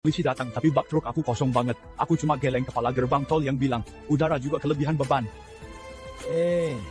Polisi datang, tapi bak truk aku kosong banget. Aku cuma geleng kepala gerbang tol yang bilang, udara juga kelebihan beban.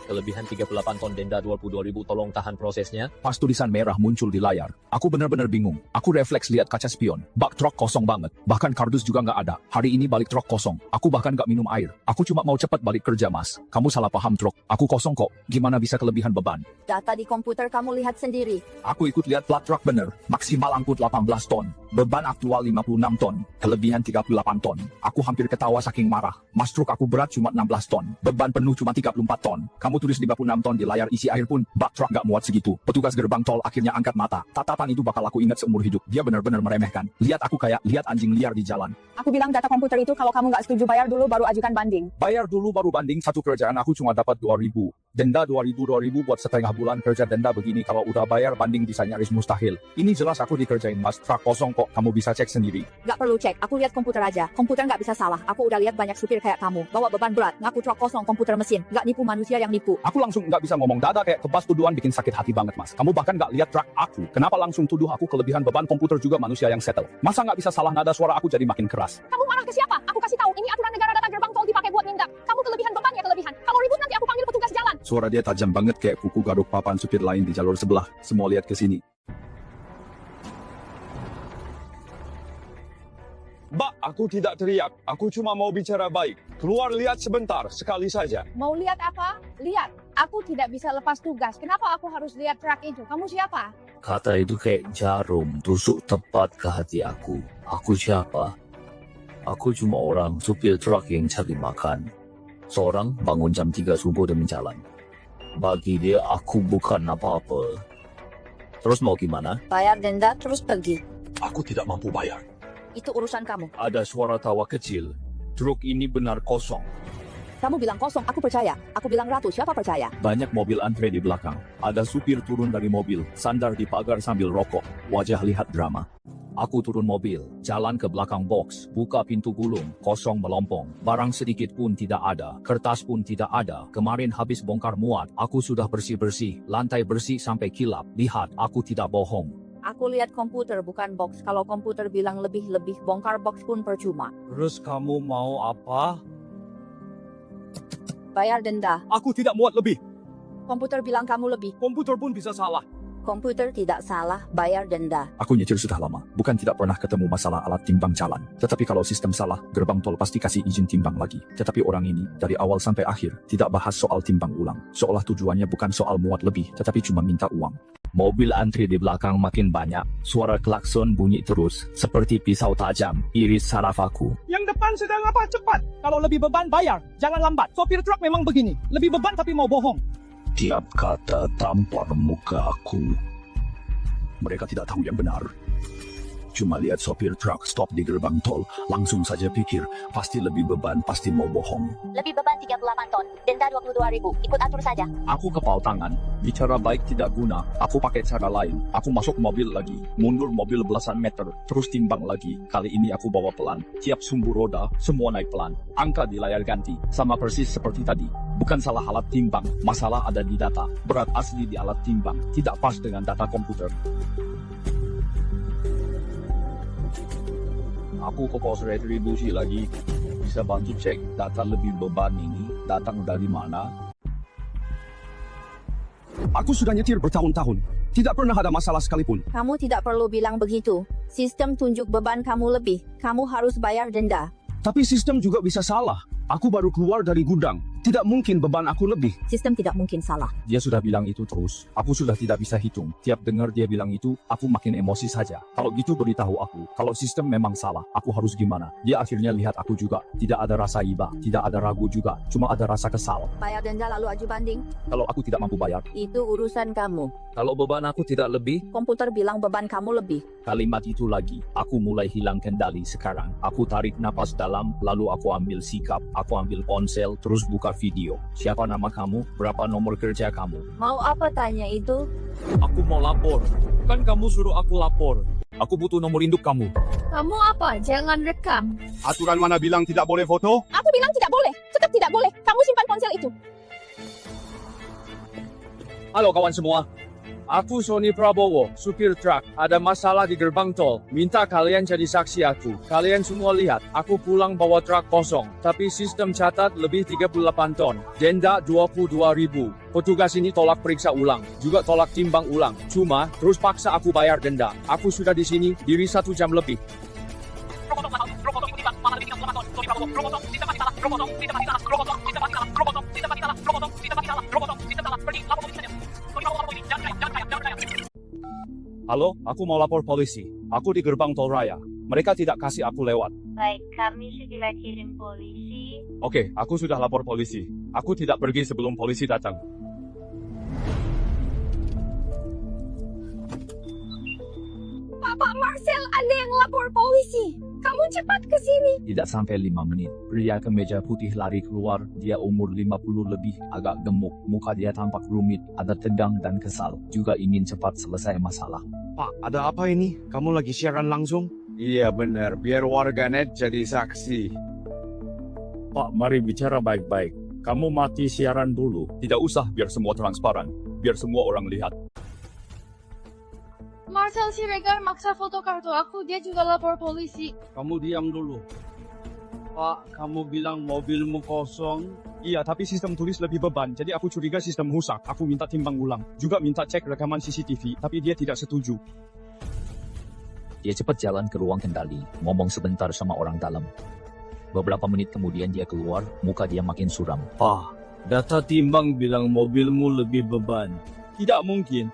Kelebihan 38 ton denda 22.000, tolong tahan prosesnya. Pas tulisan merah muncul di layar, aku benar-benar bingung. Aku refleks lihat kaca spion. Bak truk kosong banget. Bahkan kardus juga nggak ada. Hari ini balik truk kosong. Aku bahkan nggak minum air. Aku cuma mau cepat balik kerja, Mas. Kamu salah paham, truk. Aku kosong kok. Gimana bisa kelebihan beban? Data di komputer kamu lihat sendiri. Aku ikut lihat plat truk bener. Maksimal angkut 18 ton. Beban aktual 56 ton. Kelebihan 38 ton. Aku hampir ketawa saking marah. Mas, truk aku berat cuma 16 ton. Beban penuh cuma 34 ton. Kamu tulis 56 ton di layar isi air pun, bak truk gak muat segitu. Petugas gerbang tol akhirnya angkat mata. Tatapan itu bakal aku ingat seumur hidup. Dia benar-benar meremehkan. Lihat aku kayak lihat anjing liar di jalan. Aku bilang data komputer itu kalau kamu nggak setuju bayar dulu baru ajukan banding. Bayar dulu baru banding. Satu kerjaan aku cuma dapat 2.000. Denda 2.000 buat setengah bulan kerja. Denda begini kalau udah bayar banding bisa nyaris mustahil. Ini jelas aku dikerjain, Mas. Truk kosong kok. Kamu bisa cek sendiri. Gak perlu cek, aku lihat komputer aja. Komputer nggak bisa salah. Aku udah lihat banyak supir kayak kamu. Bawa beban berat, ngaku truk kosong komputer mesin. Gak nipu manusia yang nipu. Aku langsung nggak bisa ngomong. Dada kayak kebas tuduhan bikin sakit hati banget, Mas. Kamu bahkan nggak lihat truk aku. Kenapa langsung tuduh aku kelebihan beban? Komputer juga manusia yang settle. Masa nggak bisa salah? Nada suara aku jadi makin keras. Kamu marah ke siapa? Aku kasih tahu, ini aturan negara, data gerbang tol dipakai buat nindak. Kamu kelebihan beban ya kelebihan. Kalau ribut nanti aku panggil petugas jalan. Suara dia tajam banget kayak kuku garuk papan supir lain di jalur sebelah. Semua lihat ke sini. Mbak, aku tidak teriak. Aku cuma mau bicara baik. Keluar lihat sebentar, sekali saja. Mau lihat apa? Lihat. Aku tidak bisa lepas tugas. Kenapa aku harus lihat truk itu? Kamu siapa? Kata itu kayak jarum, tusuk tepat ke hati aku. Aku siapa? Aku cuma orang supir truk yang cari makan. Seorang bangun jam 3 subuh demi jalan. Bagi dia, aku bukan apa-apa. Terus mau gimana? Bayar denda terus pergi. Aku tidak mampu bayar. Itu urusan kamu. Ada suara tawa kecil. Truk ini benar kosong. Kamu bilang kosong, aku percaya. Aku bilang ratu, siapa percaya? Banyak mobil antre di belakang. Ada supir turun dari mobil, sandar di pagar sambil rokok. Wajah lihat drama. Aku turun mobil, jalan ke belakang box, buka pintu gulung, kosong melompong. Barang sedikit pun tidak ada, kertas pun tidak ada. Kemarin habis bongkar muat, aku sudah bersih-bersih, lantai bersih sampai kilap. Lihat, aku tidak bohong. Aku lihat komputer bukan box. Kalau komputer bilang lebih-lebih, bongkar box pun percuma. Terus kamu mau apa? Bayar denda. Aku tidak muat lebih. Komputer bilang kamu lebih. Komputer pun bisa salah. Komputer tidak salah, bayar denda. Aku nyetir sudah lama, bukan tidak pernah ketemu masalah alat timbang jalan. Tetapi kalau sistem salah, gerbang tol pasti kasih izin timbang lagi. Tetapi orang ini, dari awal sampai akhir, tidak bahas soal timbang ulang. Seolah tujuannya bukan soal muat lebih, tetapi cuma minta uang. Mobil antri di belakang makin banyak. Suara klakson bunyi terus, seperti pisau tajam, iris saraf aku. Yang depan sedang apa? Cepat. Kalau lebih beban, bayar. Jangan lambat. Sopir truk memang begini. Lebih beban tapi mau bohong. Tiap kata tampar muka aku. Mereka tidak tahu yang benar. Cuma lihat sopir truk stop di gerbang tol, langsung saja pikir, pasti lebih beban, pasti mau bohong. Lebih beban 38 ton, denda 22.000, ikut atur saja. Aku kepal tangan, bicara baik tidak guna, aku pakai cara lain. Aku masuk mobil lagi, mundur mobil belasan meter, terus timbang lagi. Kali ini aku bawa pelan, tiap sumbu roda, semua naik pelan. Angka di layar ganti, sama persis seperti tadi. Bukan salah alat timbang, masalah ada di data. Berat asli di alat timbang, tidak pas dengan data komputer. Aku ke pos retribusi lagi. Bisa bantu cek data lebih beban ini datang dari mana? Aku sudah nyetir bertahun-tahun. Tidak pernah ada masalah sekalipun. Kamu tidak perlu bilang begitu. Sistem tunjuk beban kamu lebih. Kamu harus bayar denda. Tapi sistem juga bisa salah. Aku baru keluar dari gudang. Tidak mungkin beban aku lebih. Sistem tidak mungkin salah. Dia sudah bilang itu terus. Aku sudah tidak bisa hitung. Tiap dengar dia bilang itu, aku makin emosi saja. Kalau gitu beritahu aku. Kalau sistem memang salah, aku harus gimana? Dia akhirnya lihat aku juga. Tidak ada rasa iba, tidak ada ragu juga. Cuma ada rasa kesal. Bayar denda lalu aju banding. Kalau aku tidak mampu bayar. Itu urusan kamu. Kalau beban aku tidak lebih, Komputer bilang beban kamu lebih. Kalimat itu lagi. Aku mulai hilang kendali sekarang. Aku tarik napas dalam, lalu aku ambil sikap. Aku ambil ponsel, terus buka video. Siapa nama kamu? Berapa nomor kerja kamu? Mau apa tanya itu? Aku mau lapor. Kan kamu suruh aku lapor. Aku butuh nomor induk kamu. Kamu apa? Jangan rekam. Aturan mana bilang tidak boleh foto? Aku bilang tidak boleh. Tetap tidak boleh. Kamu simpan ponsel itu. Halo kawan semua. Aku Sony Prabowo, supir truk. Ada masalah di gerbang tol. Minta kalian jadi saksi aku. Kalian semua lihat, aku pulang bawa truk kosong. Tapi sistem catat lebih 38 ton. Denda 22.000. Petugas ini tolak periksa ulang. Juga tolak timbang ulang. Cuma, terus paksa aku bayar denda. Aku sudah di sini, diri 1 jam lebih. Halo, aku mau lapor polisi. Aku di gerbang tol raya. Mereka tidak kasih aku lewat. Baik, kami segera kirim polisi. Oke, aku sudah lapor polisi. Aku tidak pergi sebelum polisi datang. Pak Marcel, ada yang lapor polisi. Kamu cepat ke sini. Tidak sampai 5 menit, pria kemeja putih lari keluar. Dia umur 50 lebih, agak gemuk. Muka dia tampak rumit, ada tegang dan kesal. Juga ingin cepat selesai masalah. Pak, ada apa ini? Kamu lagi siaran langsung? Iya benar, biar warganet jadi saksi. Pak, mari bicara baik-baik. Kamu mati siaran dulu. Tidak usah, biar semua transparan. Biar semua orang lihat. Marcel Siregar maksa foto kartu aku, dia juga lapor polisi. Kamu diam dulu. Pak, kamu bilang mobilmu kosong. Iya, tapi sistem tulis lebih beban, jadi aku curiga sistem rusak. Aku minta timbang ulang. Juga minta cek rekaman CCTV, tapi dia tidak setuju. Dia cepat jalan ke ruang kendali, ngomong sebentar sama orang dalam. Beberapa menit kemudian dia keluar, muka dia makin suram. Pak, data timbang bilang mobilmu lebih beban. Tidak mungkin.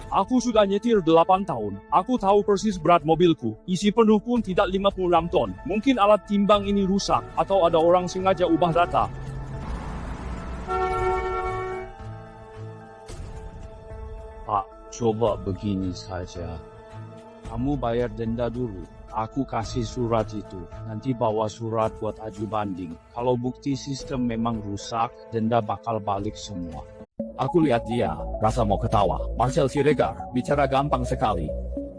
Aku sudah nyetir 8 tahun. Aku tahu persis berat mobilku. Isi penuh pun tidak 56 ton. Mungkin alat timbang ini rusak, atau ada orang sengaja ubah data. Pak, coba begini saja. Kamu bayar denda dulu. Aku kasih surat itu. Nanti bawa surat buat aju banding. Kalau bukti sistem memang rusak, denda bakal balik semua. Aku lihat dia, rasa mau ketawa. Marcel Siregar, bicara gampang sekali.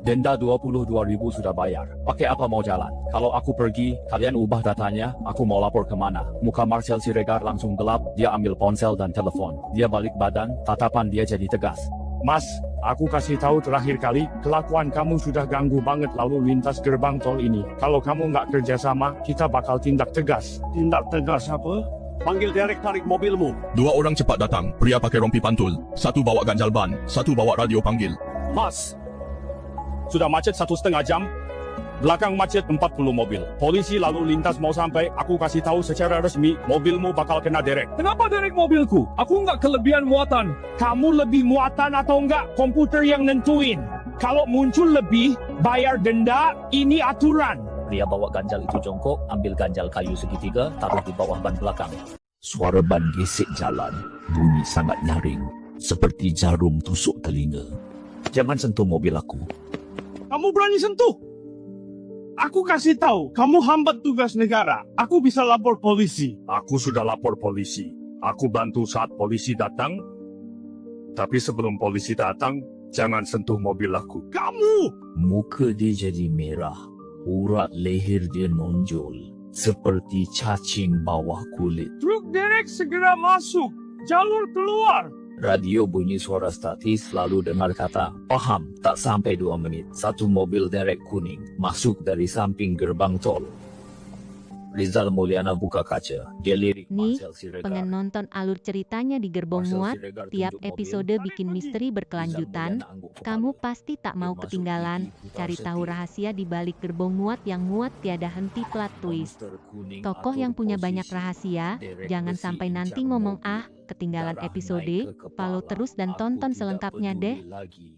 Denda 22.000 sudah bayar. Pakai apa mau jalan? Kalau aku pergi, kalian ubah datanya, aku mau lapor kemana? Muka Marcel Siregar langsung gelap, dia ambil ponsel dan telepon. Dia balik badan, tatapan dia jadi tegas. Mas, aku kasih tahu terakhir kali, kelakuan kamu sudah ganggu banget lalu lintas gerbang tol ini. Kalau kamu nggak kerjasama, kita bakal tindak tegas. Tindak tegas apa? Panggil Derek, tarik mobilmu. 2 orang cepat datang, pria pakai rompi pantul. 1 bawa ganjal ban, 1 bawa radio panggil. Mas, sudah macet 1,5 jam. Belakang macet 40 mobil. Polisi lalu lintas mau sampai, aku kasih tahu secara resmi, mobilmu bakal kena derek. Kenapa derek mobilku? Aku nggak kelebihan muatan. Kamu lebih muatan atau nggak? Komputer yang nentuin. Kalau muncul lebih, bayar denda, ini aturan. Pria bawa ganjal itu jongkok, ambil ganjal kayu segitiga, taruh di bawah ban belakang. Suara ban gesek jalan, bunyi sangat nyaring, seperti jarum tusuk telinga. Jangan sentuh mobil aku. Kamu berani sentuh? Aku kasih tahu, kamu hambat tugas negara. Aku bisa lapor polisi. Aku sudah lapor polisi. Aku bantu saat polisi datang. Tapi sebelum polisi datang, jangan sentuh mobil aku. Kamu! Muka dia jadi merah. Urat leher dia nonjol, seperti cacing bawah kulit. Truk derek segera masuk, jalur keluar. Radio bunyi suara statis lalu dengar kata, paham, tak sampai 2 menit. 1 mobil derek kuning, masuk dari samping gerbang tol. Rizal Mulyana buka kaca, dia lirik Nih, Marcel Siregar. pengen nonton alur ceritanya di Gerbong Marcel Muat, Siregar tiap tunjuk mobil. episode bikin misteri berkelanjutan, Rizal Mulyana angguk kepala. kamu pasti tak mau Dimasuki, ketinggalan, diputar cari tahu setir. rahasia di balik Gerbong Muat yang muat tiada henti plot twist. Monster kuning Tokoh atur yang punya banyak posisi. rahasia, Derek jangan besi sampai nanti injak ngomong mobil. ketinggalan Darah episode, naik ke kepala. follow terus dan Aku tonton tidak selengkapnya peduli deh. lagi.